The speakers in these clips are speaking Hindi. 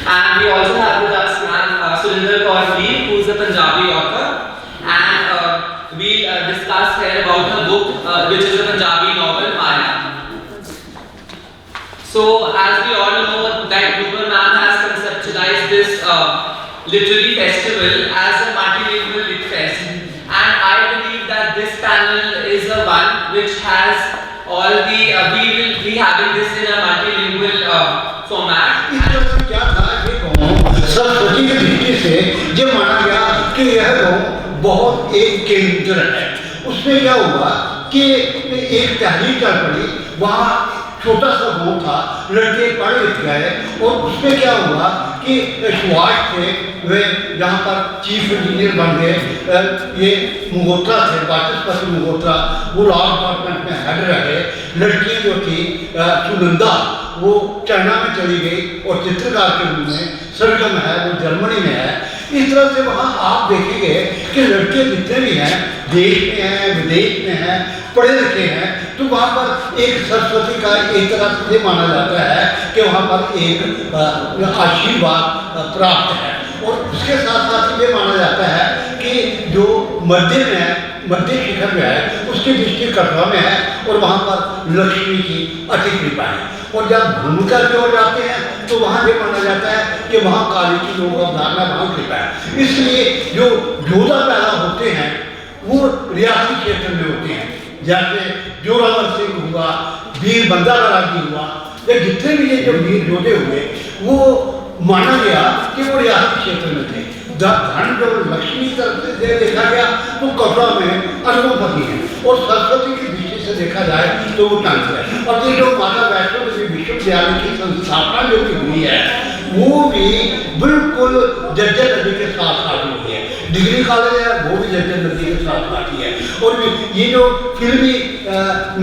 And we also have with us Surinder Kaur Veer, who is a Punjabi author, and we'll discuss here about her book, which is a Punjabi novel, Maya. So, as we all know, that Gupal ma'am has conceptualized this literary festival as a multilingual lit fest, and I believe that this panel is a one which has all the we will be having this in a multilingual format. क्या था ये गाँव सरस्वती की दृष्टि से ये माना गया कि यह गाँव बहुत एक केंद्र है। उसमें क्या हुआ कि एक तहरीक चल पड़ी, वहाँ छोटा सा गाँव था, लड़के पढ़ लिख गए और उसमें क्या हुआ कि सुभाष थे, वे यहाँ पर चीफ इंजीनियर बन गए। ये मल्होत्रा थे, वाचस्पति मल्होत्रा, वो लॉ डिपार्टमेंट में हेड रहे। लड़की जो थी सुनंदा, वो चाइना में चली गई और चित्रकार के रूप में सरगम है, वो जर्मनी में है। इस तरह से वहाँ आप देखेंगे कि लड़के जितने भी हैं, देश में हैं, विदेश में हैं, पढ़े लिखे हैं, तो वहाँ पर एक सरस्वती का एक तरह से माना जाता है कि वहाँ पर एक आशीर्वाद प्राप्त है। और उसके साथ साथ ये माना जाता है कि जो मध्य में है, मध्य शिखर में है, उसकी दृष्टि कटवा में है और वहाँ पर लक्ष्मी की अति कृपा है। और जब भूमिका की ओर जाते हैं तो वहाँ ये माना जाता है कि वहाँ काली की लोग अवधारणा वहाँ कृपा है। इसलिए जो योद्धा पैदा होते हैं वो रियासी क्षेत्र में होते हैं, जैसे जोरावर सिंह हुआ, वीर बंदाराजी हुआ, या जितने भी ये जो वीर योद्धे हुए वो माना गया कि वो रियासी क्षेत्र में थे। धन जो लक्ष्मी तरफ से देखा गया तो कटरा में अरबोपति है, और सरस्वती की दृष्टि से देखा जाए तो वो टंक है। और ये जो माता वैष्णो देवी विश्वविद्यालय की संस्थापना जो की हुई है वो भी बिल्कुल जज्जर नदी के साथ साथ हुई है। डिग्री कॉलेज है वो भी जज्जर नदी के साथ साथ ही है। और ये जो फिल्मी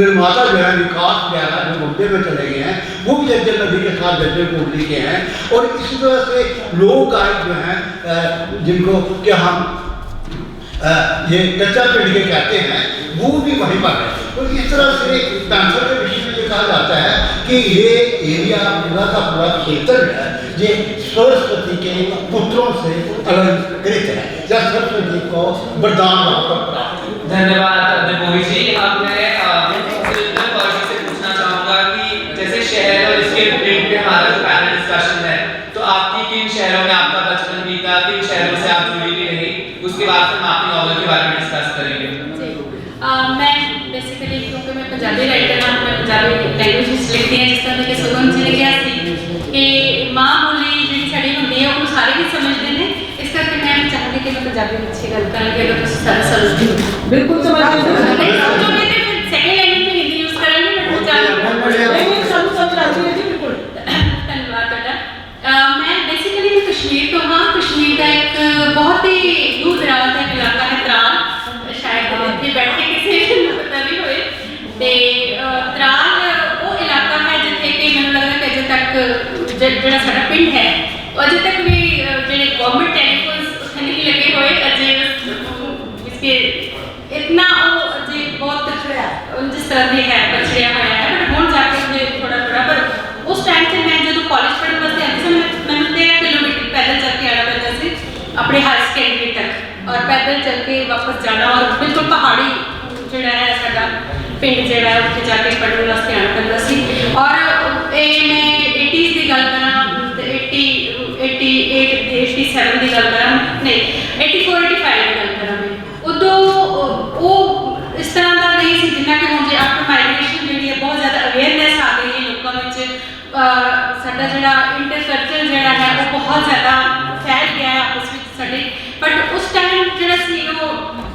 निर्माता जो है विकास वगैरह जो मुद्दे में चले गए हैं वो भी जज्जर नदी के साथ जज्जर कोटली के हैं। और इसी तरह से लोक गायक जो हैं जिनको क्या हम ये कच्चा पेड़ के कहते हैं वो भी वहीं पर है। तो इस तरह से कैंसर के विषय में ये कहा जाता है कि ये एरिया पूरा का पूरा क्षेत्र है ये सरस्वती के पुत्रों से अलंकृत है, या सरस्वती को वरदान प्राप्त है। धन्यवाद देवोगी जी। अब मैं सुरिंदर कौर जी से पूछना चाहूँगा कि जैसे शहर और इसके रिलेटेड पे हमारा जो पैनल डिस्कशन है, तो आपकी किन शहरों में आपका बचपन बीता, किन शहरों से आप जुड़ी भी रही, उसके बाद फिर हम आपकी नॉवल के बारे में डिस्कस करेंगे। मैं बेसिकली क्योंकि मैं पंजाबी राइटर हूँ, मैं पंजाबी लैंग्वेज लिखती हैं, जिस तरह के सुगम जी ने कहा कि माँ बोली जी साड़ी होंगी है वो सारे ही समझते हैं। इस करके मैं चाहूँगी कि मैं पंजाबी में अच्छी गल करूँगी, अगर तुम सारे समझते हो बिल्कुल समझ नहीं समझोगे तो फिर सेकेंड लैंग्वेज में हिंदी यूज़ करेंगे। धन्यवाद बेटा। मैं बेसिकली कश्मीर तो हाँ, कश्मीर का एक बहुत ही दूर दराज का इलाका है त्राल, शायद इतने बैठ के किसी को पता नहीं होए। त्राल वो इलाका है जिथे कि मैंने लगता है अजे तक जो साडा पिंड है अजे तक भी जो गवर्नमेंट टेलीफोन उत्थे नहीं लगे हुए, अजे इसके इतना वो अजे बहुत जिस तरह की है पछड़िया हुआ है, बट हुण जाके थोड़ा थोड़ा। पर उस टाइम से मैं जो कॉलेज पढ़ने वास्ते आती थी मैंने 13 किलोमीटर पैदल चल के आना पैदा से अपने हायर सेकेंडरी तक, और पैदल चल के वापस जाना, और बिल्कुल पहाड़ी जोड़ा है साडा पिंड जोड़ा उत्थे जाके पढ़ने वास्ते आना पैदा सी। और मैं 80s की गल करा, 87 की गल करा, नहीं 84-85 की गल करा, मैं उदों वो इस तरह का नहीं सी जिन्ना कि हुण जे आफ्टर माइग्रेशन जी है बहुत ज़्यादा अवेयरनेस आ गई है लोगों में, साडा जिहड़ा इंटरकल्चर जिहड़ा है वो बहुत ज़्यादा फैल गया है आपस में साडे। बट उस टाइम जिहड़ा सी वो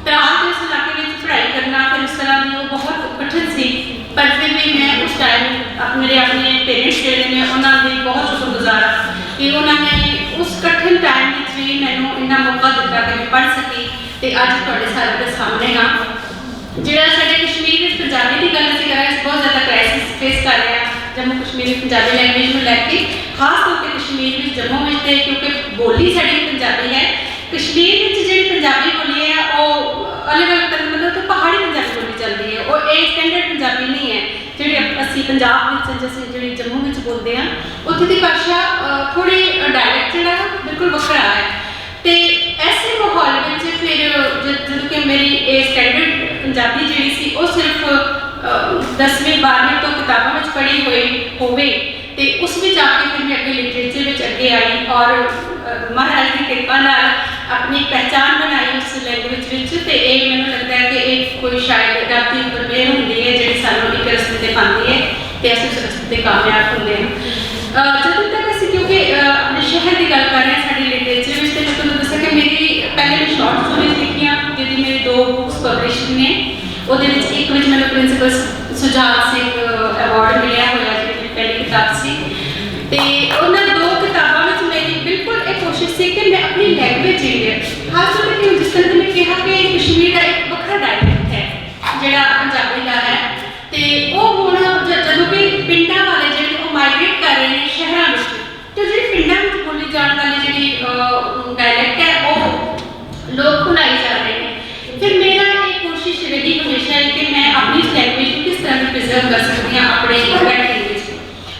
त्राल के इस इलाके में पढ़ाई करना फिर उस तरह की वो बहुत कठिन सी, पर फिर भी मैं उस टाइम अपने पेरेंट्स जिहड़े ने उन्होंने बहुत शुक्रगुजार कि उन्होंने उस कठिन टाइम में भी मैनूं इन्ना मौका दिता कि मैं पढ़ सकी। तो अज तुहाडे सारे दे सामने हाँ जिहड़ा साडे कश्मीर में पंजाबी की गल असीं करा बहुत ज़्यादा क्राइसिस फेस कर रहे हैं जम्मू कश्मीर पंजाबी लैंग्वेज में लैके, खास तौर पर कश्मीर में जम्मू में, क्योंकि बोली साड़ी पंजाबी है। कश्मीर में जी पंजाबी बोली है वो अलग अलग तरह मतलब तो पहाड़ी पंजाबी बोली चलती है, और एक स्टैंडर्ड पंजाबी नहीं है जी असी पंजाब में जैसे जी जम्मू में बोलते हैं उत्थे की भाषा थोड़ी डायलैक्ट ਉਹ ਸਿਰਫ 10ਵੀਂ 12ਵੀਂ ਤੋਂ ਕਿਤਾਬਾਂ ਵਿੱਚ ਪੜ੍ਹੀ ਹੋਈ ਹੋਵੇ ਤੇ ਉਸ ਵਿੱਚ ਆ ਕੇ ਫਿਰ ਮੈਂ ਅੱਗੇ ਲਿਟਰੇਚਰ ਵਿੱਚ ਅੱਗੇ ਆਈ ਔਰ ਮਹਾਰਾਜ ਦੀ ਕਿਰਪਾ ਨਾਲ ਆਪਣੀ ਪਹਿਚਾਣ ਬਣਾਈ ਉਸ ਲੈਂਗੁਏਜ ਵਿੱਚ ਤੇ ਇਹ ਮੈਨੂੰ ਲੱਗਦਾ ਹੈ ਕਿ ਇਹ ਕੋਈ ਸ਼ਾਇਦ ਰੱਬ ਦੀ ਮਿਹਰ ਹੁੰਦੀ ਹੈ ਜਿਹੜੀ ਸਾਨੂੰ ਇੱਕ ਰਸਤੇ ਤੇ ਪਾਉਂਦੀ ਹੈ ਤੇ ਅਸੀਂ ਉਸ ਰਸਤੇ ਤੇ ਕਾਮਯਾਬ ਹੁੰਦੇ ਹਾਂ। ਜਦੋਂ ਤੱਕ ਅਸੀਂ ਕਿਉਂਕਿ ਆਪਣੇ ਸ਼ਹਿਰ ਦੀ ਗੱਲ ਕਰ ਰਹੇ ਹਾਂ ਸਾਡੀ ਲਿਟਰੇਚਰ ਵਿੱਚ ਤੇ ਮੈਂ ਤੁਹਾਨੂੰ ਦੱਸਿਆ ਕਿ ਮੇਰੀ ਪਹਿਲੇ ਮੈਂ ਸ਼ਾਰਟ ਸਟੋਰੀਜ਼ ਲਿਖੀਆਂ ਜਿਹਦੀ ਮੇਰੀ 2 ਬੁੱਕਸ ਪਬਲਿਸ਼ ਨੇ ਉਹਦੇ ਵਿੱਚ ਇੱਕ ਵਿੱਚ ਮੈਨੂੰ ਪ੍ਰਿੰਸੀਪਲ ਸੁਜਾਨ ਸਿੰਘ ਅਵਾਰਡ ਮਿਲਿਆ ਹੋਇਆ ਜਿਹੜੀ ਪਹਿਲੀ ਕਿਤਾਬ ਸੀ ਤੇ ਉਹਨਾਂ 2 ਕਿਤਾਬਾਂ ਵਿੱਚ ਮੇਰੀ ਬਿਲਕੁਲ ਇਹ ਕੋਸ਼ਿਸ਼ ਸੀ ਕਿ ਮੈਂ ਆਪਣੀ ਲੈਂਗੁਏਜ ਜਿਹੜੀ ਹੈ ਖਾਸ ਤੌਰ ਤੇ ਜਿਸ ਤਰ੍ਹਾਂ ਮੈਂ ਕਿਹਾ ਕਿ ਕਸ਼ਮੀਰ ਦਾ ਇੱਕ ਵੱਖਰਾ ਡਾਇਲੈਕਟ ਹੈ ਜਿਹੜਾ ਪੰਜਾਬੀ ਦਾ ਹੈ ਤੇ ਉਹ ਹੁਣ ਜਦੋਂ ਕਿ ਪਿੰਡਾਂ ਵਾਲੇ ਜਿਹੜੇ ਉਹ ਮਾਈਗ੍ਰੇਟ ਕਰ ਰਹੇ ਨੇ ਸ਼ਹਿਰਾਂ ਵਿੱਚ ਤੇ ਜਿਹੜੀ ਪਿੰਡਾਂ ਵਿੱਚ ਬੋਲੀ ਜਾਣ ਵਾਲੀ ਜਿਹੜੀ ਡਾਇਲੈਕਟ ਹੈ ਉਹ ਲੋਕ ਭੁਲਾਈ ਜਾ ਰਹੇ ਨੇ ਫਿਰ ਮੇਰਾ ਇਹ ਕੋਸ਼ਿਸ਼ ਰਹੀ ਹਮੇਸ਼ਾ ਕਿ ਮੈਂ ਆਪਣੀ ਲੈਂਗੁਏਜ ਨੂੰ ਕਿਸ ਤਰ੍ਹਾਂ ਪ੍ਰੀਜ਼ਰਵ ਕਰ ਸਕਦੀ ਹਾਂ ਆਪਣੇ ਰਾਈਟਿੰਗ ਵਿੱਚ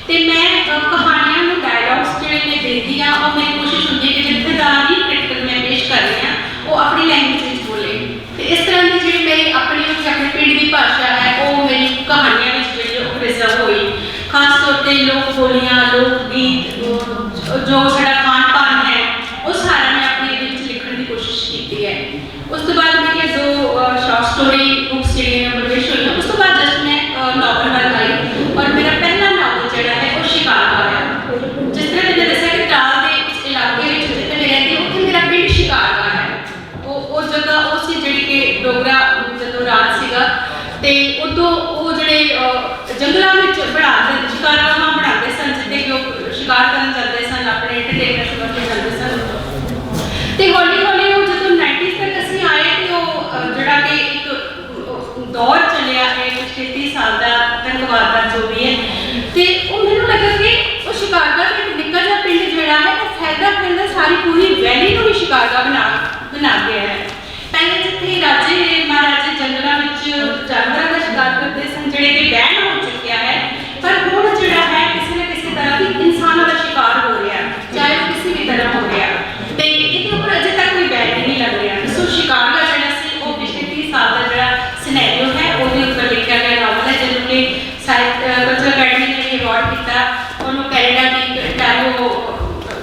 ਤੇ ਮੈਂ ਕਹਾਣੀਆਂ ਨੂੰ ਡਾਇਲੌਗਸ ਜਿਹੜੇ ਮੈਂ ਦਿੰਦੀ ਹਾਂ ਉਹ ਮੇਰੀ ਕੋਸ਼ਿਸ਼ ਹੁੰਦੀ ਹੈ ਕਿ ਜਿੱਥੇ ਦਾ ਵੀ ਕ੍ਰਿਟਿਕਲ ਮੈਂ ਪੇਸ਼ ਕਰ ਰਹੀ ਹਾਂ ਉਹ ਆਪਣੀ ਲੈਂਗੁਏਜ ਵਿੱਚ ਬੋਲੇ ਤੇ ਇਸ ਤਰ੍ਹਾਂ ਦੀ ਜਿਹੜੀ ਮੇਰੀ ਆਪਣੀ ਆਪਣੇ ਪਿੰਡ ਦੀ ਭਾਸ਼ਾ ਹੈ ਉਹ ਮੇਰੀ ਕਹਾਣੀਆਂ ਵਿੱਚ ਜਿਹੜੀ ਉਹ ਪ੍ਰੀਜ਼ਰਵ ਹੋਈ ਖਾਸ ਤੌਰ ਤੇ ਲੋਕ ਬੋਲੀਆਂ ਲੋਕ ਗੀਤ ਜੋ ਸਾਡਾ ਖਾਣ ਪਾਨ ਹੈ ਉਹ ਸਾਰਾ ਮੈਂ ਆਪਣੇ ਇਹਦੇ ਵਿੱਚ ਲਿਖਣ ਦੀ ਕੋਸ਼ਿਸ਼ ਕੀਤੀ ਹੈ। ਉਸ ਤੋਂ ਬਾਅਦ ਮੇਰੀਆਂ 2 ਸ਼ਾਰਟ ਸਟੋਰੀ ਬੁੱਕਸ ਜਿਹੜੀਆਂ ਪ੍ਰਵੇਸ਼ ਹੋਈਆਂ ਉਸ ਤੋਂ ਬਾਅਦ ਜਸਟ ਮੈਂ ਨਾਵਲ ਵੱਲ ਆਈ ਔਰ ਮੇਰਾ ਪਹਿਲਾ ਨਾਵਲ ਜਿਹੜਾ ਹੈ ਉਹ ਸ਼ਿਕਾਰ ਹੈ ਜਿਸ ਤਰ੍ਹਾਂ ਮੈਂ ਦੱਸਿਆ ਕਿ ਟਾਲ ਦੇ ਉਸ ਇਲਾਕੇ ਵਿੱਚ ਜਿੱਥੇ ਮੈਂ ਰਹਿੰਦੀ ਉੱਥੇ ਮੇਰਾ ਪਿੰਡ ਸ਼ਿਕਾਰ ਹੈ ਉਹ ਜਗ੍ਹਾ ਉਹ ਸੀ ਜਿਹੜੀ ਕਿ ਡੋਗਰਾ ਜਦੋਂ ਰਾਜ ਸੀਗਾ ਤੇ ਉਦੋਂ ਉਹ ਜਿਹੜੇ ਜੰਗਲਾਂ ਵਿੱਚ ਬਣਾਉਂਦੇ ਸ਼ਿਕਾਰਗਾਹਾਂ ਬਣਾਉਂਦੇ ਸਨ ਜਿੱਥੇ ਕਿ ਉਹ ਸ਼ਿਕਾਰ ਕਰਨ ਜਾਂਦੇ ਸਨ ਆਪਣੇ ਐਂਟਰਟੇਨਮੈਂਟ ਵਾਸਤੇ ਜਾਂਦੇ ਸਨ ਤੇ ਹੌਲੀ ਹੌਲੀ ਉਹ ਜਦੋਂ 90s ਤੱਕ ਅਸੀਂ ਆਏ ਤੇ ਉਹ ਜਿਹੜਾ ਕਿ ਇੱਕ ਦੌਰ ਚੱਲਿਆ ਹੈ 33 ਸਾਲ ਦਾ ਆਤੰਕਵਾਦ ਦਾ ਜੋ ਵੀ ਹੈ ਤੇ ਉਹ ਮੈਨੂੰ ਲੱਗਾ ਕਿ ਉਹ ਸ਼ਿਕਾਰਗਾਹ ਦਾ ਇੱਕ ਨਿੱਕਾ ਜਿਹਾ ਪਿੰਡ ਜਿਹੜਾ ਹੈ ਉਹ ਫੈਲਦਾ ਸਾਰੀ ਪੂਰੀ ਵੈਲੀ ਨੂੰ ਵੀ ਸ਼ਿਕਾਰਗਾਹ ਬਣਾ ਗਿਆ ਹੈ। ਪਹਿਲੇ ਜਿੱਥੇ ਰਾਜੇ ਮਹਾਰਾਜੇ ਜੰਗਲਾਂ ਵਿੱਚ ਜਾਨਵਰਾਂ ਦਾ ਸ਼ਿਕਾਰ ਕਰਦੇ ਸਨ ਜਿਹੜੇ ਕਿ ਬੈਨ ਹੋ ਚੁੱਕਿਆ ਹੈ ਪਰ ਹੁਣ ਜਿਹੜਾ ਹੈ ਕਿਸੇ ਨਾ ਕਿਸੇ ਤਰ੍ਹਾਂ ਦੀ ਇਨਸਾਨਾਂ ਦਾ ਸ਼ਿਕਾਰ ਹੋ ਰਿਹਾ ਚਾਹੇ ਉਹ ਕਿਸੇ ਵੀ ਤਰ੍ਹਾਂ ਹੋ ਰਿਹਾ ਤੇ ਇਹਦੇ ਉੱਪਰ ਅਜੇ ਤੱਕ ਕੋਈ ਬੈਨ ਨਹੀਂ ਲੱਗ ਰਿਹਾ ਸੋ ਸ਼ਿਕਾਰਗਾਹ ਜਿਹੜਾ ਸੀ ਉਹ ਪਿਛਲੇ 30 ਸਾਲ ਦਾ ਜਿਹੜਾ ਸਿਨੈਰੀਓ ਹੈ ਉਹਦੇ ਉੱਪਰ ਲਿਖਿਆ ਗਿਆ ਨਾਵਲ ਹੈ ਜਿਹਨੂੰ ਕਿ ਕਲਚਰਲ ਅਕੈਡਮੀ ਨੇ ਵੀ ਅਵਾਰਡ ਕੀਤਾ ਉਹਨੂੰ ਕੈਨੇਡਾ ਦੀ ਇੰਟੈਰੀਓ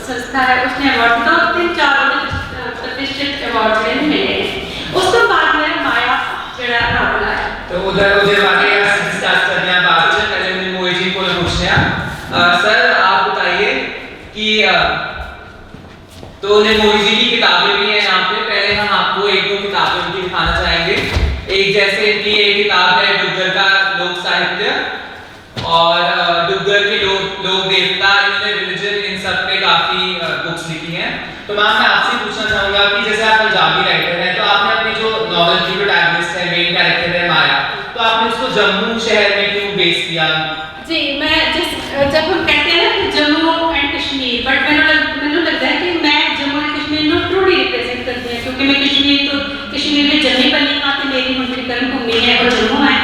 ਸੰਸਥਾ ਹੈ ਉਸਨੇ ਅਵਾਰਡ ਦਿੱਤਾ ਤੇ 4 ਉਹਦੇ ਪ੍ਰਤਿਸ਼ਠਿਤ ਅਵਾਰਡ ਜਿਹੜੇ ਮਿਲੇ ਨੇ। ਉਸ ਤੋਂ ਬਾਅਦ ਮੇਰਾ ਮਾਇਆ ਜਿਹੜਾ ਨਾਵਲ ਆਇਆ तो उधर आगे डिस्कस करने हैं बाद में पहले मैं मोहित जी को पूछने हैं सर आप बताइए कि तो मोहित जी की किताबें भी हैं यहाँ पे पहले हम आपको 1-2 किताबें उनकी दिखाना चाहेंगे एक जैसे इनकी एक किताब है डुग्गर का लोक साहित्य और डुग्गर के लोक देवता इन्होंने रिलीजन इन सब पे काफी बुक्स लिखी हैं तो मैम मैं आपसे पूछना चाहूँगा कि जैसे आप पंजाबी राइटर हैं तो आपने अपनी जो नॉवल की प्रोटैगनिस्ट है मेन कैरेक्टर है माया तो आपने उसको जम्मू शहर में क्यों बेस किया? जी मैं जब हम कहते हैं ना कि जम्मू एंड कश्मीर बट मैंने लगता है कि मैं जम्मू एंड कश्मीर को ट्रूली रिप्रेजेंट करती हूँ क्योंकि मैं कश्मीर में जन्मी बनी हाँ तो मेरी हुण मेरी कर्म भूमि है और जम्मू है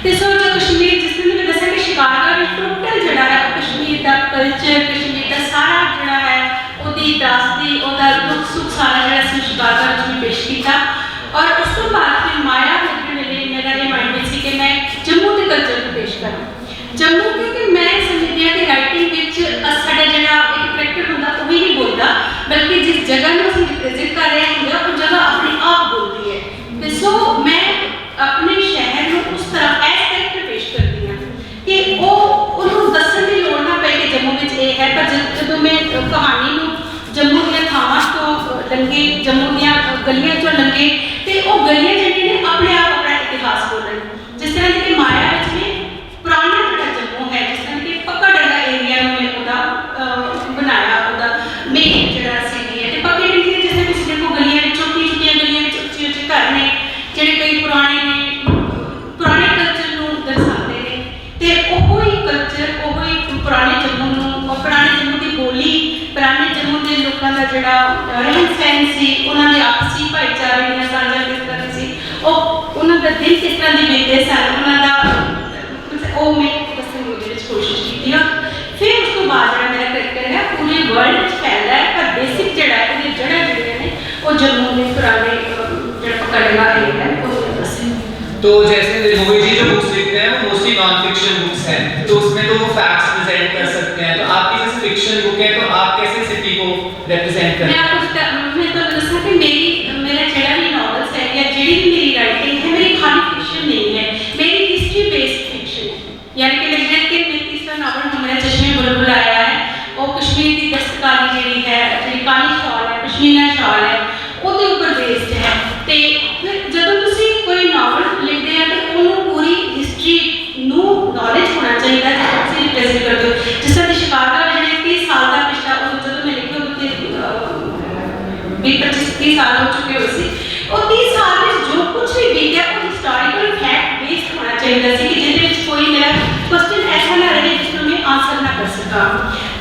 तो सो जो कश्मीर जिस दिन मैं दसा कि शिकारगढ़ टोटल जड़ा है कश्मीर का कल्चर कश्मीर का सारा जड़ा है ਉਹਦੀ ਦਾਸਤੀ ਉਹਦਾ ਦੁੱਖ ਸੁੱਖ ਸਾਰਾ ਜਿਹੜਾ ਸੀ ਸ਼ਿਕਾਰਗढ़ ਵਿੱਚ ਪੇਸ਼ ਕੀਤਾ ਔਰ ਉਸ ਤੋਂ ਬਾਅਦ ਫਿਰ ਮਾਇਆ ਲਿਖਣ ਵੇਲੇ ਮੇਰਾ ਇਹ ਮਾਈਂਡ ਵਿੱਚ ਸੀ ਕਿ ਮੈਂ ਜੰਮੂ ਦੇ ਕਲਚਰ ਨੂੰ ਪੇਸ਼ ਕਰਾਂ ਜੰਮੂ ਕਿਉਂਕਿ ਮੈਂ ਸਮਝਦੀ ਹਾਂ ਕਿ ਰਾਈਟਿੰਗ ਵਿੱਚ ਸਾਡਾ ਜਿਹੜਾ ਇੱਕ ਕਰੈਕਟਰ ਹੁੰਦਾ ਉਹ ਹੀ ਨਹੀਂ ਬੋਲਦਾ ਬਲਕਿ ਜਿਸ ਜਗ੍ਹਾ ਨੂੰ ਅਸੀਂ ਰਿਪਰੈਜ਼ੈਂਟ ਕਰ ਰਹੇ ਹੁੰਦੇ ਉਹ ਜਗ੍ਹਾ ਆਪਣੇ ਆਪ ਬੋਲਦੀ ਹੈ ਤੇ ਸੋ ਮੈਂ ਆਪਣੇ ਸ਼ਹਿਰ ਨੂੰ ਉਸ ਤਰ੍ਹਾਂ ਐਸ ਕਰੈਕਟਰ ਪੇਸ਼ ਕਰਦੀ ਹਾਂ ਕਿ ਉਹਨੂੰ ਦੱਸਣ ਦੀ ਲੋੜ ਨਾ ਪਏ ਕਿ ਜੰਮੂ ਵਿੱਚ ਇਹ ਹੈ ਪਰ ਜਦੋਂ ਮੈਂ ਕਹਾਣੀ ਨੂੰ ਜੰਮੂ ਦੀਆਂ ਥਾਵਾਂ ਤੋਂ ਲੰਘੇ ਜੰਮੂ ਦੀਆਂ ਗਲੀਆਂ ਚੋਂ ਲੰਘੇ ਤੇ ਉਹ ਗਲੀਆਂ ਜਿਹੜੀਆਂ ਨੇ ਆਪਣੇ ਆਪ ਆਪਣਾ ਇਤਿਹਾਸ ਬੋਲਣ ਜਿਸ ਤਰ੍ਹਾਂ ਕਿ ਮਾਇਆ ਵਿੱਚ ਵੀ ਪੁਰਾਣਾ ਜਿਹੜਾ ਜੰਮੂ ਹੈ ਜਿਸ ਤਰ੍ਹਾਂ ਕਿ ਪੱਕਾ ਡੰਡਾ ਏਰੀਆ ਨੂੰ ਮੈਂ ਉਹਦਾ ਬਣਾਇਆ ਉਹਦਾ ਮੇਨ ਜਿਹੜਾ ਸੀ ਹੈ ਤੇ ਪੱਕੇ ਡੰਡੇ ਜਿਸ ਤਰ੍ਹਾਂ ਕਿਸੇ ਦੇਖੋ ਗਲੀਆਂ ਵਿੱਚ ਛੋਟੀਆਂ ਗਲੀਆਂ ਵਿੱਚ ਉੱਚੇ ਉੱਚੇ ਘਰ ਨੇ ਜਿਹੜੇ ਕਈ ਪੁਰਾਣੇ ਨੇ ਪੁਰਾਣੇ ਕਲਚਰ ਨੂੰ ਦਰਸਾਉਂਦੇ ਨੇ ਤੇ ਉਹ ਹੀ ਕਲਚਰ ਉਹ ਹੀ ਪੁਰਾਣੇ ਜੰਮੂ ਨੂੰ ਪੁਰਾਣੇ ਜੰਮੂ ਦੀ ਬੋਲੀ ਪੁਰਾਣੇ ਜੰਮੂ ਦੇ ਲੋਕਾਂ ਦਾ ਜਿਹੜਾ ਰਹਿਣ ਸਹਿਣ ਸੀ ਉਹਨਾਂ ਦੇ ਆਪਸੀ ਭਾਈਚਾਰੇ ਦੀਆਂ ਸਾਂਝਾਂ ਕਿਸ ਤਰ੍ਹਾਂ ਸੀ ਉਹ ਉਹਨਾਂ ਦਾ ਦਿਲ ਕਿਸ ਤਰ੍ਹਾਂ ਦੀ ਬੀਤਦੇ ਸਨ ਉਹਨਾਂ ਦਾ ਉਹ ਮੈਂ ਦੱਸਣ ਦੀ ਵਿੱਚ ਕੋਸ਼ਿਸ਼ ਕੀਤੀ ਆ ਫਿਰ ਉਸ ਤੋਂ ਬਾਅਦ ਜਿਹੜਾ ਮੇਰਾ ਕਰੈਕਟਰ ਹੈ ਪੂਰੇ ਵਰਲਡ ਵਿੱਚ ਫੈਲਦਾ ਹੈ ਪਰ ਬੇਸਿਕ ਜਿਹੜਾ ਹੈ ਉਹਦੀ ਜੜ੍ਹਾਂ ਜਿਹੜੀਆਂ ਨੇ ਉਹ ਜੰਮੂ ਦੇ ਪੁਰਾਣੇ ਜਿਹੜਾ ਪਕੜਵਾ ਏਰੀਆ ਹੈ ਉਹ ਦੱਸੇ तो जैसे मूवी represent मैं करते हैं? आपको मैं तो दसा कि मेरा जड़ा भी नॉवेल्स है या जड़ी भी मेरी राइटिंग है, मेरी खाली फिक्शन नहीं है, मेरी हिस्ट्री बेस्ड फिक्शन है। यानी कि मेरे के में तीसरा नॉवल मेरा चश्मे बुलबुल आया है, वो कश्मीर की दस्तकारी जी है, जी काली शॉल है, पश्मीना शॉल है, ਉਹਦੇ ਉੱਪਰ ਬੇਸਡ ਹੈ। ਤੇ ਜਦੋਂ ਤੁਸੀਂ ਕੋਈ ਨਾਵਲ ਲਿਖਦੇ ਆ ਤਾਂ ਉਹਨੂੰ ਪੂਰੀ ਹਿਸਟਰੀ ਨੂੰ ਨੌਲੇਜ ਹੋਣਾ ਚਾਹੀਦਾ ਹੈ ਜਿਸ ਤੁਸੀਂ ਰਿਪਰੈਜ਼ੈਂਟ ਕਰਦੇ ਹੋ। ਜਿਸ ਤਰ੍ਹਾਂ ਸ਼ਿਕਾਗੋ ਜਿਹੜੇ 30 ਸਾਲ ਦਾ ਪਿਛਲਾ ਉਹ ਜਦੋਂ ਮੈਂ ਲਿਖਿਆ ਉਹਦੇ 20-25 ਸਾਲ ਹੋ ਚੁੱਕੇ ਹੋਏ ਸੀ। ਉਹ 30 ਸਾਲ ਵਿੱਚ ਜੋ ਕੁਝ ਵੀ ਬੀਤਿਆ ਉਹ ਹਿਸਟੋਰੀਕਲ ਫੈਕਟ ਬੇਸਡ ਹੋਣਾ ਚਾਹੀਦਾ ਸੀ ਕਿ ਜਿਹਦੇ ਵਿੱਚ ਕੋਈ ਮੇਰਾ ਕੁਐਸਚਨ ਐਸਾ ਨਾ ਰਹੇ ਜਿਸ ਨੂੰ ਮੈਂ ਆਨਸਰ ਨਾ ਕਰ ਸਕਾਂ।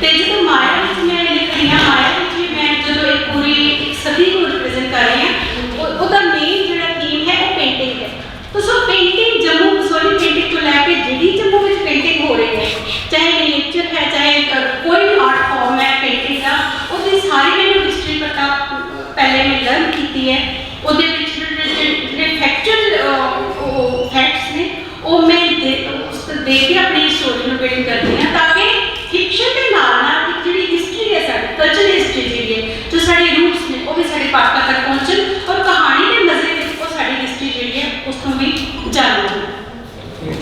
ਤੇ ਜਦੋਂ ਮਾਇਆ ਵਿੱਚ ਮੈਂ ਲਿਖ ਰਹੀ ਹਾਂ, ਮਾਇਆ ਵਿੱਚ ਵੀ ਮੈਂ ਜਦੋਂ ਇੱਕ ਪੂਰੀ सभी को रिप्रेजेंट कर रहे हैं, उसका मेन जो थीम है वो पेंटिंग है। तो सो पेंटिंग जम्मू कसौली पेंटिंग को लैके जी जम्मू में पेंटिंग हो रही है, चाहे मिनिएचर है चाहे कोई भी आर्ट फॉर्म है पेंटिंग का, उसकी सारी मैंने हिस्ट्री पता पहले मैं लर्न की है। जो फैक्चुअल फैक्ट्स ने वो मैं दे के अपनी स्टोरी में बिल्ड करती हैं ताकि फिक्शन के नाल जी हिस्ट्री है साड़ी कल्चरल हिस्ट्री जी है जो साड़ी रूट्स ने वो भी साड़ी पाठकों तक पहुँचन और कहानी के मजे में वो साड़ी हिस्ट्री जी है उसको भी जानना है।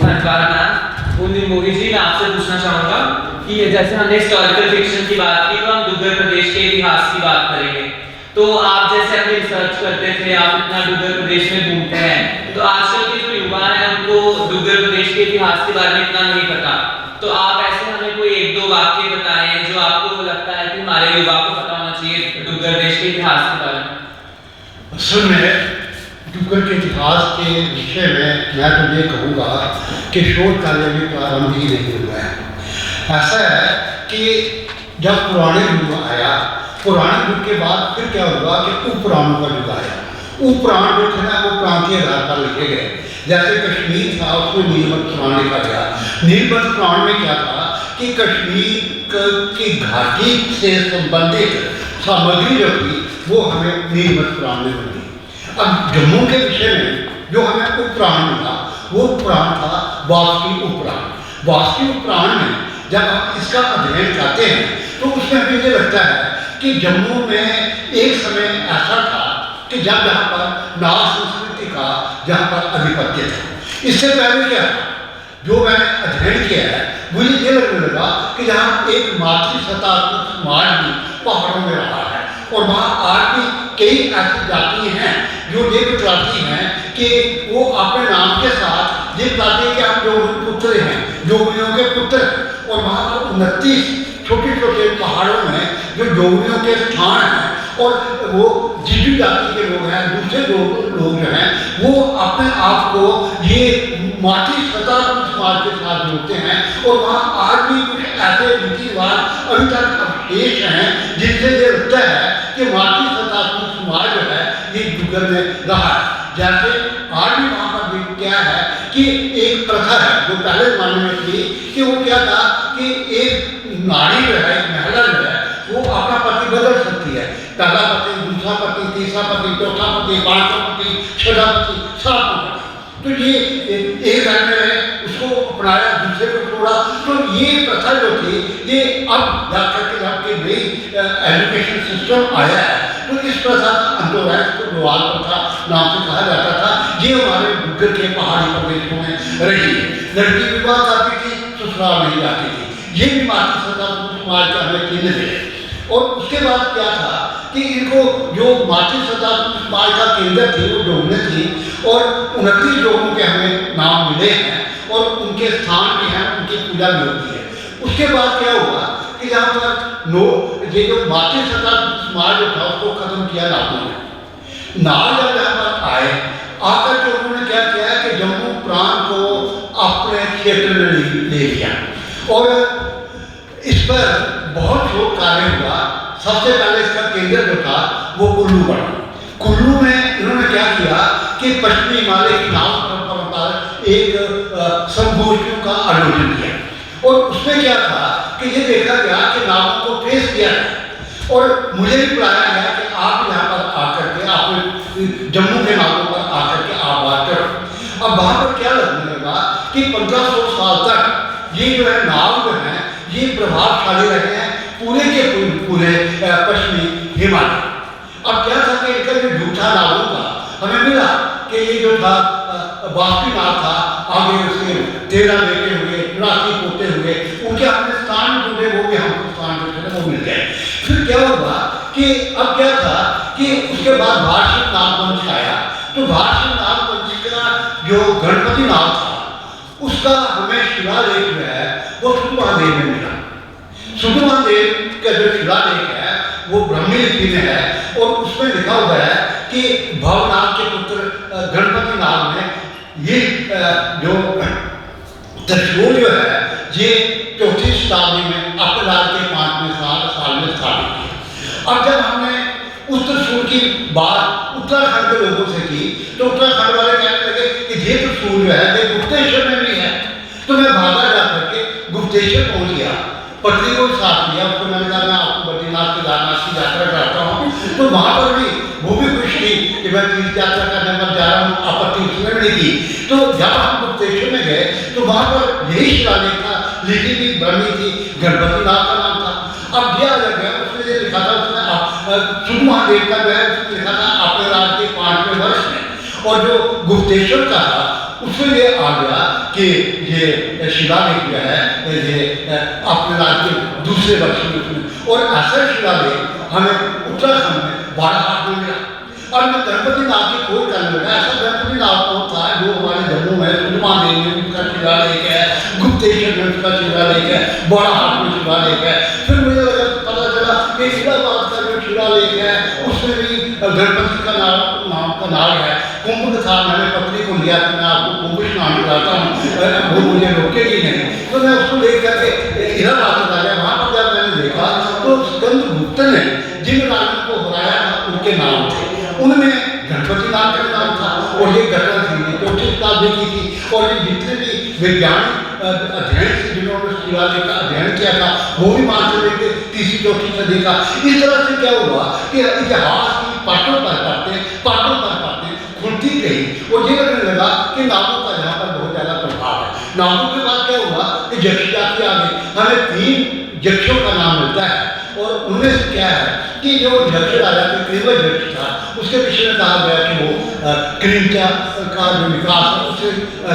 धन्यवाद मैम। उन्नी मोगी जी, मैं आपसे पूछना चाहूँगा कि जैसे हमने हिस्टोरिकल फिक्शन की बात की तो हम डुग्गर प्रदेश के इतिहास की बात करेंगे। तो आप जैसे अपनी रिसर्च करते थे, आप इतना डुग्गर प्रदेश में घूमते हैं, तो आजकल के जो युवा हैं उनको डुग्गर प्रदेश के इतिहास के बारे में इतना नहीं पता। तो आप ऐसे हमें कोई एक दो वाक्य बताएं जो आपको लगता है कि हमारे युवा को पता होना चाहिए डुग्गर देश के इतिहास के बारे में। असल में डुग्गर के इतिहास के विषय में मैं तो ये कहूँगा कि शोध कार्य भी प्रारंभ ही नहीं हुआ है। ऐसा है कि जब पुराने युग आया, पुराने युग के बाद फिर क्या हुआ कि उपपुराणों का युग आया। उपपुराण जो थे ना वो प्रांतीय आधार पर लिखे गए। जैसे कश्मीर था उसमें नीलमत पुराण लिखा गया। नीलमत पुराण में क्या था कि कश्मीर की घाटी से संबंधित सामग्री जो थी वो हमें नीलमत पुराण में मिली। अब जम्मू के विषय में जो हमें उपपुराण मिला वो पुराण था वासुकी उपपुराण। वासुकी उपपुराण में जब हम इसका अध्ययन करते हैं तो उसमें हमें ये लगता है कि जम्मू में एक समय ऐसा था कि जब यहाँ पर नाग संस्कृति का जहाँ पर आधिपत्य था। इससे पहले क्या था, जो मैंने अध्ययन किया है मुझे ये लगने लगा कि जहाँ एक मातृ सत्तात्मक समाज भी पहाड़ों में रहा है और वहाँ आज भी कई ऐसी जाति हैं जो ये बतलाती हैं कि वो अपने नाम के साथ ये बताते हैं कि हम जोगनी पुत्र हैं, जोगनियों के पुत्र। और वहाँ पर 29 छोटे छोटे पहाड़ों में जो जोगनियों के स्थान हैं और वो जीजू जाति के लोग हैं, दूसरे लोग जो हैं वो अपने आप को ये मातृ सत्तात्मक समाज के साथ जोड़ते हैं। और वहाँ आज भी कुछ ऐसे रीति रिवाज अभी तक अवशेष हैं जिनसे ये लगता है कि मातृ सत्तात्मक समाज जो है ये डुग्गर में रहा है। जैसे आज भी वहाँ पर भी क्या है कि एक प्रथा है जो पहले ज़माने में थी कि वो क्या था कि एक नारी जो है, एक महिला जो है वो अपना पति बदल सकती है। पहला पति, दूसरा पति, तीसरा पति, चौथा पति, पांचवा पति, छठा पति, सातवां पति। तो ये एक घर में है उसको अपनाया, दूसरे को छोड़ा। तो ये प्रथा जो थी ये अब जाकर के आपके नई एजुकेशन सिस्टम आया है तो इस प्रथा का अंतोराय को ग्वाल प्रथा नाम से कहा जाता था। ये हमारे डुग्गर के पहाड़ी प्रदेशों में रही है। लड़की विवाह करती थी, ससुराल नहीं जाती थी। ये भी मातृ सत्तात्मक समाज का हमें केंद्र है। और उसके बाद क्या था कि इनको जो मातृ सत्तात्मक समाज का केंद्र थी वो जोगने थी और 29 लोगों के हमें नाम मिले हैं और उनके स्थान भी हैं, उनकी पूजा भी होती है। उसके बाद क्या हुआ कि यहाँ पर ये जो मातृ सत्तात्मक समाज जो था उसको खत्म किया नागों ने। नाग जब यहाँ पर आए आकर के उन्होंने क्या किया कि जम्मू प्रांत को अपने क्षेत्र में ले लिया और इस पर बहुत शोध कार्य हुआ। सबसे पहले इसका केंद्र जो था वो कुल्लू बना। कुल्लू में इन्होंने क्या किया कि पश्चिमी हिमालय की नाव परंपरा पर एक संगोष्ठियों का आयोजन किया और उसमें क्या था कि ये देखा गया कि नावों को ट्रेस किया गया और मुझे भी बुलाया गया कि आप यहाँ पर आकर के आप जम्मू के नावों पर आकर के आप बात करो। अब वहाँ पर क्या लगने लगा कि 1500 साल तक ये जो है नाव जो है ये प्रभावशाली रहे हैं पूरे के पूरे पश्चिमी हिमालय। अब क्या था कि इनका जो जूठा नावों का हमें मिला कि ये जो था बासुकीनाथ था, आगे उसके 13 बेटे हुए, 84 पोते हुए, उनके हमने स्थान ढूंढे, वो भी हमको स्थान जो थे वो मिल गए। फिर क्या हुआ कि अब क्या था कि उसके बाद भारत नागवंश आया, तो भारत नागवंश का जो गणपति नाथ था उसका हमें शिलालेख जो है वो सुधमहादेव में मिला। सुधमहादेव का जो शिलालेख है वो ब्राह्मी लिपि में है और उसमें लिखा हुआ है कि भवनाथ के पुत्र गणपति नाथ ने ये जो त्रिशूल जो है ये 4वीं शताब्दी में अपने राज के 5वें साल में स्थापित किया। अब जब हमने उस त्रिशूल की बात उत्तराखंड के लोगों से की तो उत्तराखंड वाले कहने लगे कि ये त्रिशूल जो है ये गुप्तेश्वर में भी है। तो मैं भागा जा करके गुप्तेश्वर पहुंच गया, पत्नी को साथ लिया, उसको मैंने कहा मैं आपको बद्रीनाथ केदारनाथ की यात्रा करता हूँ। तो वहाँ पर भी वो भी खुश थी कि मैं तीर्थ यात्रा करने पर जा रहा हूँ, आपत्ति उसमें भी नहीं की। तो जब हम गुप्तेश्वर में गए तो वहाँ पर यही शिलालेख था, लिखी भी ब्राह्मी थी, गणपति नाथ का नाम था। अब यह अलग है, उसने ये लिखा था, उसने सुधमहादेव का जो है उसने लिखा था अपने राज के 5वें वर्ष में, और जो गुप्तेश्वर का था उसमें ये आ गया कि ये शिलालेख जो है ये अपने राज्य के दूसरे वर्ष में उसमें, और ऐसा शिलालेख हमें उत्तराखंड में बाराहाट में मिला। और मैं गणपति नाथ की खोज करने लगा, ऐसा गणपति नाथ कौन था जो हमारे जम्मू में सुधमहादेव में उसका शिलालेख है, गुप्तेश्वर में उसका शिलालेख है, बाराहाट में शिलालेख है। फिर मुझे लगा पता चला कि इलाहाबाद का जो शिलालेख है उसमें भी गणपति का नाम का नाम है। कुंभ था, मैंने पत्नी को लिया कि मैं आपको कुंभ स्नान कराता हूँ, वो मुझे रोकेगी नहीं, तो मैं उसको लेकर करके इलाहाबाद चला गया। वहाँ पर जब मैंने देखा तो स्कंदगुप्त ने जिन राजाओं को हराया था उनके नाम थे, उनमें गणपति नाथ का नाम था। और ये घटना थी 4वीं शताब्दी की थी, और ये जितने भी वैज्ञानिक अध्ययन से जिन्होंने शिलालेख का अध्ययन किया था वो भी मान चले थे 3वीं-4वीं सदी का। इस तरह से क्या हुआ कि इतिहास की पाठों पर पढ़ते खुलती गई, और ये लगने लगा कि नामों का यहाँ पर बहुत ज़्यादा प्रभाव है। नामों के बाद क्या हुआ कि यक्ष जाति आ गई, हमें 3 यक्षों का नाम मिलता है, और उनमें से क्या है कि जो यक्ष राजा के क्रीव यक्ष था उसके विषय में कहा गया कि वो क्रीमचा का जो विकास है उससे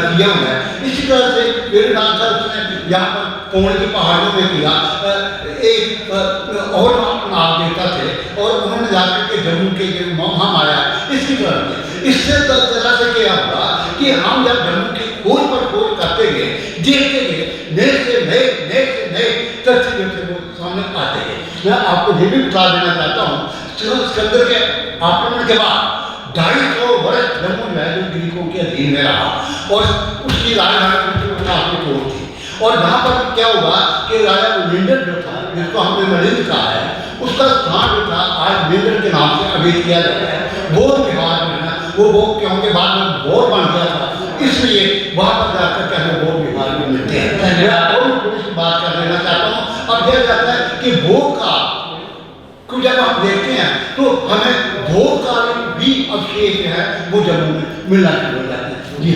किया हुआ है। इसी तरह से वीरनाथ था, उसने यहाँ पर कोण की पहाड़ों में किया। एक और नाम देवता थे और उन्होंने जाकर के जम्मू के जो महामाया इसकी तरह से इससे तरह से क्या हुआ कि हम जब जम्मू की खोज पर खोज करते गए, देखते गए, नए तथ्य जो थे वो सामने आते गए। मैं आपको ये भी बता देना चाहता हूँ, सिकंदर के आक्रमण के बाद 250 वर्ष जम्मू जो है जो ग्रीकों के अधीन में रहा, और उसकी राजधानी कोट थी। और यहाँ पर क्या हुआ कि राजा मिंडर जो था, जिसको हमने मलिंद कहा है, उसका स्थान जो था आज मिंडर के नाम से अभिहित किया जाता है। बोर बिहार में है वो, क्योंकि बाद में बोर बन गया था, इसलिए वहाँ पर जाकर के हमें बोर बिहार में मिलते हैं। मैं और थोड़ी सी बात कर लेना चाहता हूँ। अब यह जाता है कि भोग का को जब आप देखते हैं तो हमें भोग का भी अवशेष जो है वो जम्मू में मिलना शुरू हो जाते हैं। जी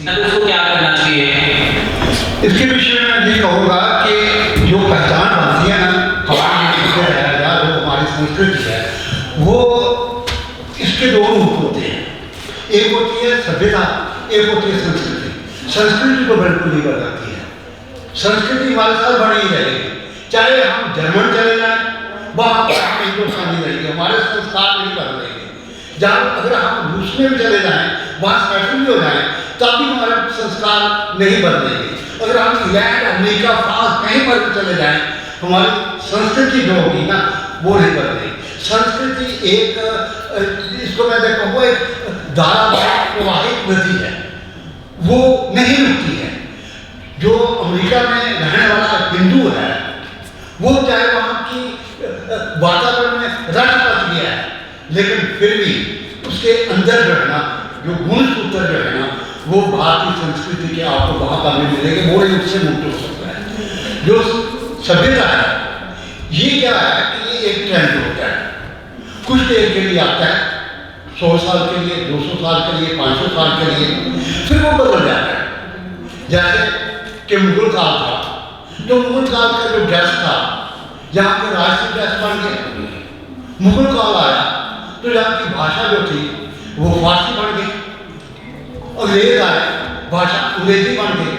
हाँ, उसको क्या करना चाहिए? इसके विषय में मैं ये कहूँगा कि जो पहचान बनती है ना हमारी जो हमारी संस्कृति है, वो इसके 2 रूप होते हैं। एक होती है सभ्यता, एक होती है संस्कृति। संस्कृति तो बिल्कुल नहीं बदलती है, संस्कृति हमारे साथ बनी ही रहेगी। चाहे हम जर्मन चले जाएं, वहाँ पर हम हिंदुस्तानी रहेंगे, हमारे संस्कार नहीं बदलेंगे। जहाँ अगर हम रूस में भी चले जाएं, वहाँ सेटल भी हो जाएं, तब भी हमारे संस्कार नहीं बदलेंगे। अगर हम इंग्लैंड, अमेरिका, फ्रांस कहीं पर भी चले जाएं, हमारी संस्कृति जो होगी ना वो नहीं बदलेगी। संस्कृति एक, इसको मैं कहूँगा एक धारावाहिक प्रवाहित नदी है, वो नहीं रुकती है। जो अमेरिका में रहने वाला हिंदू है वो चाहे वहाँ की वातावरण में रच पच गया है, लेकिन फिर भी उसके अंदर जो है ना जो गुण सूत्र जो है ना वो भारतीय संस्कृति के आपको वहाँ पर भी मिलेंगे, वो नहीं उससे मुक्त हो सकता है। जो सभ्यता है ये क्या है कि ये एक ट्रेंड होता है, कुछ देर के लिए आता है, 100 साल के लिए, 200 साल के लिए, 500 साल के लिए, फिर वो बदल जाता है। जैसे कि मुगल काल था, तो मुगल काल का जो ड्रेस था यहाँ के राष्ट्रीय ड्रेस बन गया, मुगल काल आया तो यहाँ की भाषा जो थी वो फारसी बन गई, अंग्रेज आए भाषा अंग्रेजी बन गई।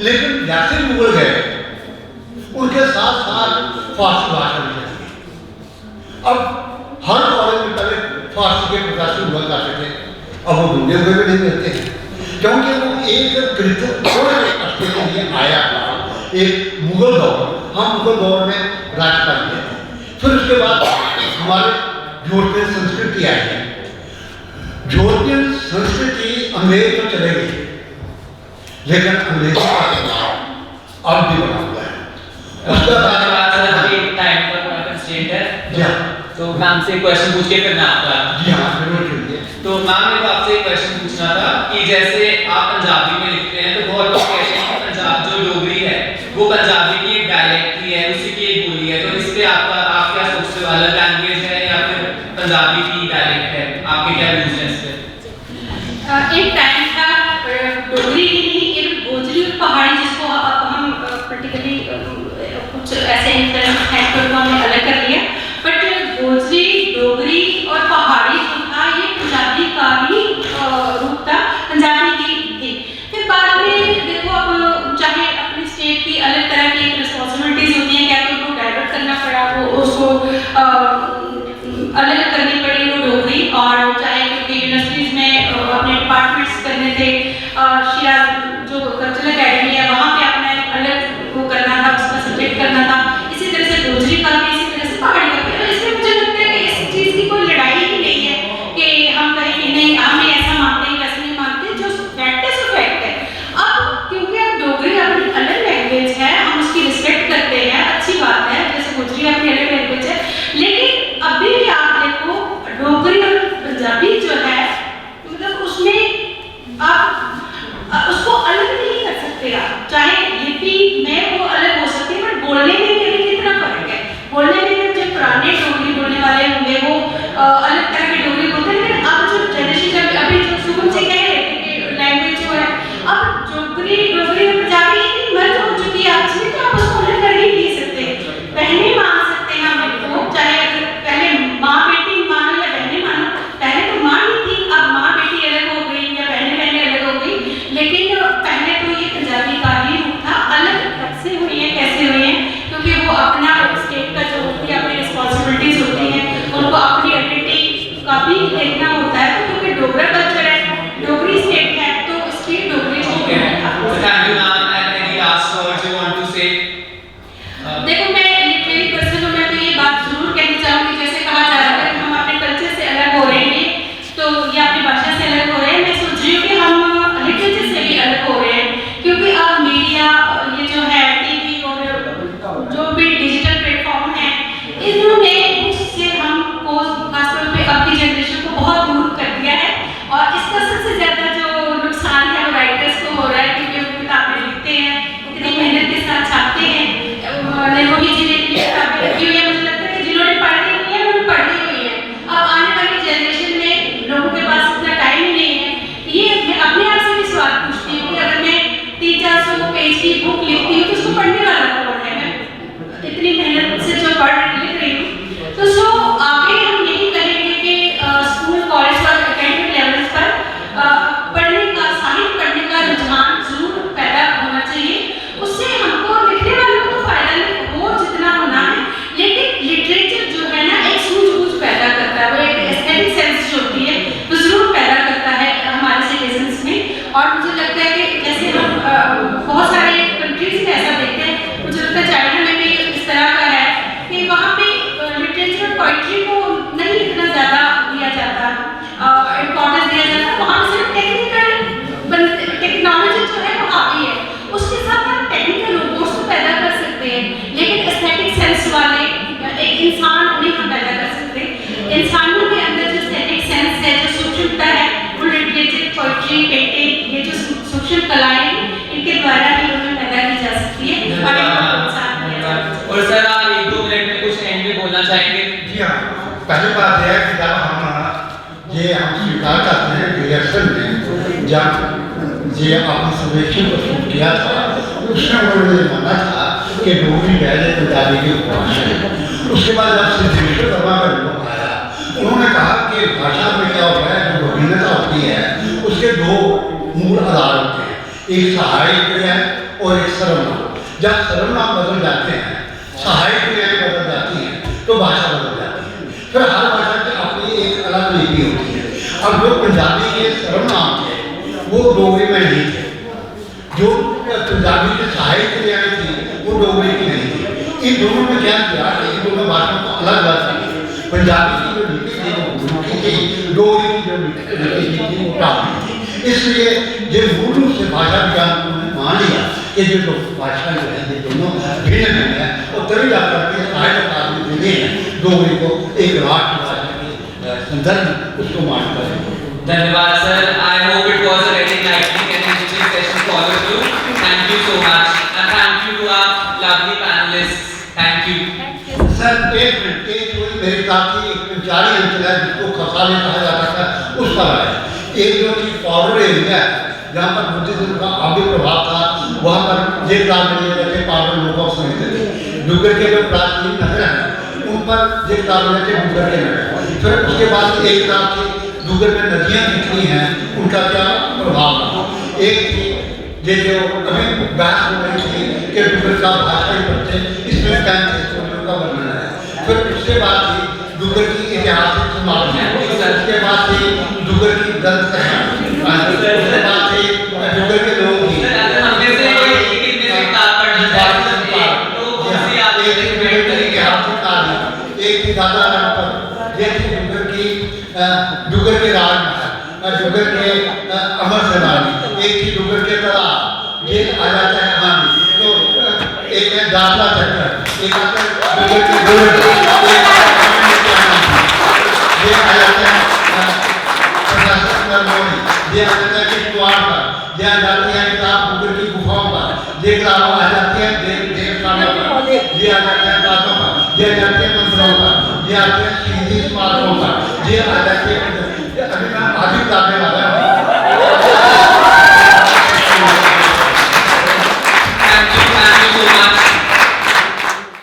लेकिन जैसे मुगल गए उनके साथ साथ फारसी भाषा भी चली गई। अब हर कॉलेज में पहले फारसी के प्रोफेसर हुआ करते थे, अब वो ढूंढे हुए भी नहीं मिलते, क्योंकि वो एक कृत्य थोड़े अर्थे के लिए आया था, एक मुगल दौर। हम मुगल दौर में राज पाएंगे, फिर उसके बाद हमारे यूरोपियन संस्कृति आई है। यूरोपियन संस्कृति अंग्रेज तो चले गई, लेकिन अंग्रेजी का प्रभाव अब भी बना हुआ है। उसका टाइम पर पूरा कंस्ट्रेंट है। जी हाँ, तो मैम से क्वेश्चन पूछ के फिर मैं आपका। जी हाँ, जरूर कीजिए। तो मैम मेरे को आपसे एक क्वेश्चन पूछना था कि जैसे आप पंजाबी में लिखते हैं तो बहुत लोग कहते हैं कि पंजाब जो डोगरी है वो पंजाबी की एक डायलेक्ट की है, उसी की एक बोली है, तो इस पे आपका आप क्या सोचते हो, अलग लैंग्वेज है या फिर पंजाबी की डायलेक्ट है, आपके क्या व्यूज हैं इस पे? एक टाइम था डोगरी की नहीं, एक गोजरी और पहाड़ी, जिसको हम पर्टिकुलरली कुछ ऐसे इन्फ्लुएंस है तो हमने अलग कर लिया, बट गोजरी, डोगरी और पहाड़ी जो था ये पंजाबी का ही रूप था, पंजाबी की थी। फिर बाद में देखो अब चाहे अपनी स्टेट की अलग तरह की रिस्पॉन्सिबिलिटीज होती हैं, क्या तो उनको डाइवर्ट करना पड़ा, वो उसको अलग करनी पड़ी वो डोगरी, और चाहे क्योंकि यूनिवर्सिटीज में अपने डिपार्टमेंट्स करने थे, शिराज जो कल्चरल अकेडमी है वहाँ पे अपना अलग वो करना था, उसका सब्जेक्ट करना था, इसी तरह से गोजरी का भी, इसी तरह से पहाड़ी का भी। तो इसमें मुझे लगता है कि इस चीज़ की कोई लड़ाई ही नहीं है कि हम कहें कि नहीं हमें ऐसा मानते हैं वैसे नहीं मानते, जो फैक्ट है सो फैक्ट है। अब क्योंकि अब डोगरी अपनी अलग लैंग्वेज है, हम उसकी रिस्पेक्ट करते हैं, अच्छी बात है, जैसे गोजरी अपनी अलग लैंग्वेज है, लेकिन अभी भी आप देखो डोगरी और पंजाबी जो है मतलब उसमें आप उसको अलग नहीं कर सकते आप, चाहे लिपि में वो अलग हो सकती है, बट बोलने में भी कितना फर्क है। बोलने में जो पुराने डोगरी बोलने वाले होंगे वो अलग तरह की डोगरी बोलते हैं, लेकिन अब जो जनरेशन जब अभी जो शुभम से कह रहे थे कि लैंग्वेज जो है अब डोगरी और पंजाबी इतनी मर्ज हो चुकी है आपस में, तो आप उसको अलग कर ही नहीं सकते, बहनें मान सकते हैं हम इनको, चाहे अगर पहले माँ बेटी मानो या बहनें मानो, पहले तो माँ ही थी, अब माँ बेटी अलग हो गई या बहनें बहनें अलग हो गई, लेकिन पहले तो ये पंजाबी का ही रूप था। अलग कब से हुई है, कैसे हुई है, क्योंकि वो अपना स्टेट का जो होती है, अपनी रिस्पॉन्सिबिलिटीज होती हैं, उनको अपनी आइडेंटिटी का भी देखना होता है, तो क्योंकि डोगरा कल्चर है, डोगरी स्टेट है, तो उसकी Dogri Okay. So thank you ma'am, and any last words you want to say? देखो मैं लिटरेरी पर्सन हूँ, मैं तो ये बात जरूर कहना चाहूँगी, जैसे कहा जा रहा है कि हम अपने कल्चर से अलग हो रहे हैं, तो या अपनी भाषा से अलग हो रहे हैं, मैं सोच रही हूँ कि हम लिटरेचर से भी अलग हो रहे हैं, क्योंकि अब मीडिया ये जो है टीवी और जो भी डिजिटल प्लेटफॉर्म है, इन्होंने उससे हमको खासतौर पे अब की जनरेशन को बहुत दूर कर दिया है, और इसका सबसे ज़्यादा जो नुकसान है वो राइटर्स को हो रहा है, क्योंकि वो किताबें लिखते हैं, इतनी मेहनत के साथ छापते हैं, वही जिन्हें किताबें रखी हुई है, मुझे लगता है कि जिन्होंने पढ़ी हुई है उन्होंने पढ़ी हुई है, अब आने वाली जनरेशन में लोगों के पास इतना टाइम ही नहीं है। ये मैं अपने आप से भी सवाल पूछती हूँ कि अगर मैं 300-400 पेज की बुक लिखती हूँ तो उसको पढ़ने वाला कौन है? मैं इतनी मेहनत से जो लिख रही हूँ, तो सो आगे हम यही कहेंगे कि स्कूल कॉलेज और एकेडमिक लेवल्स पर पढ़ने का, साहित्य पढ़ने का रुझान जरूर पैदा होना चाहिए, उससे हमको लिखने वालों को तो फायदा नहीं हो जितना होना है, लेकिन लिटरेचर जो है ना एक सूझबूझ पैदा करता है, वो एक एस्थेटिक सेंस जो होती है वो जरूर पैदा करता है हमारे सिटीजन्स में। और मुझे लगता है कि जैसे हम बहुत सारे कंट्रीज में ऐसा देखते हैं, मुझे लगता है चाइना में भी इस तरह का है कि वहाँ पे लिटरेचर और पोइट्री को नहीं इतना ज़्यादा दिया जाता, इम्पोर्टेंस दिया जाता, वहाँ सिर्फ टेक्नोलॉजी जो है वो आती है, उसके साथ हम टेक्निकल रोबोट्स को पैदा कर सकते हैं, लेकिन एस्थेटिक सेंस वाले एक इंसान नहीं हम पैदा कर सकते। इंसानों के अंदर जो एस्थेटिक सेंस है, जो सूक्ष्मता है, वो लिटरेचर, पोइट्री, पेंटिंग, ये जो सूक्ष्म कलाएं इनके द्वारा ही उन्हें पैदा की जा सकती है और इनको प्रोत्साहन किया जा सकता है। और सर आप 1-2 मिनट में कुछ एंड में बोलना चाहेंगे? जी हाँ, पहली बात यह है कि जब हम ये हम स्वीकार करते हैं कि रिहर्सल में जब ये आपने सर्वेक्षण प्रस्तुत किया था, उसमें उन्होंने माना था कि डोगरी पहले पंजाबी की उपभाषा है। उसके बाद जब सिद्धेश्वर वर्मा का लोग आया एक सहायक क्रिया है और एक सर्वनाम। जब सर्वनाम बदल जाते हैं, सहायक क्रियाएं बदल जाती हैं, तो भाषा बदल जाती है। फिर हर भाषा की अपनी एक अलग लिपि होती है। अब जो पंजाबी के सर्वनाम थे वो डोगरी में नहीं थे, जो पंजाबी के सहायक क्रियाएं थी वो डोगरी की नहीं थी। इन दोनों में क्या किया कि इन दोनों भाषाओं को अलग भाषा की, पंजाबी की जो लिपि थी वो गुरमुखी थी, डोगरी की जो लिपि थी वो टापी थी। इसलिए ये मूल रूप से भाषा विज्ञान उन्होंने मान लिया कि जो दो भाषा जो है ये दोनों भिन्न भिन्न है, और तभी जाकर के साहित्यकार ने देने हैं डोगरी को एक राष्ट्र भाषा के संदर्भ में उसको मानकर। धन्यवाद sir. I hope it was a very enlightening and interesting session for all of you. Thank you so much and thank you to our lovely panelists. Thank you. Sir एक मिनट, एक कोई मेरे साथ ही एक पंचारी अंचल है जिसको खसाले कहा जाता था, उस पर आया। एक जो चीज पाउडर एरिया है जहाँ पर बुद्धिज्म का आगे प्रभाव था, वहाँ पर ये काम मिले जाते पाउडर लोगों समझते थे। डुग्गर के जो प्राचीन नगर हैं उन पर ये काम मिले थे डुग्गर के नगर। फिर उसके बाद एक तरह से डुग्गर में नदियाँ कितनी हैं उनका क्या प्रभाव रहा। एक थी ये जो अभी बहस हो रही थी कि डुग्गर का भाषा ही पढ़ते, इसमें का वर्णन है। फिर उसके बाद थी डुग्गर की ऐतिहासिक समाधि, उसके बाद थी डुग्गर की दंत कथा, उसके बाद थी डुग्गर के लोग ही, एक थी दादा रामपुर, एक थी डुग्गर की डुग्गर के राजमहल, डुग्गर के अमर सेनानी, एक थी डुग्गर के तालाब, ये आ जाता है हानि। तो एक है दादला चक्कर, एक आता है डुग्गर के गोल, ये आ जाता है प्रशासन का मोड़ी, ये आ जाता है किश्तवाड़ का, ये आ जाती है किताब डुग्गर की गुफाओं का, ये किताब आ जाती है देवस्थानों का, ये आ जाता है बातों का, ये आ जाते हैं मंदिरों का, ये आते हैं शहीदी स्मारकों का, ये आ जाती है अभी मैं आधी किताबें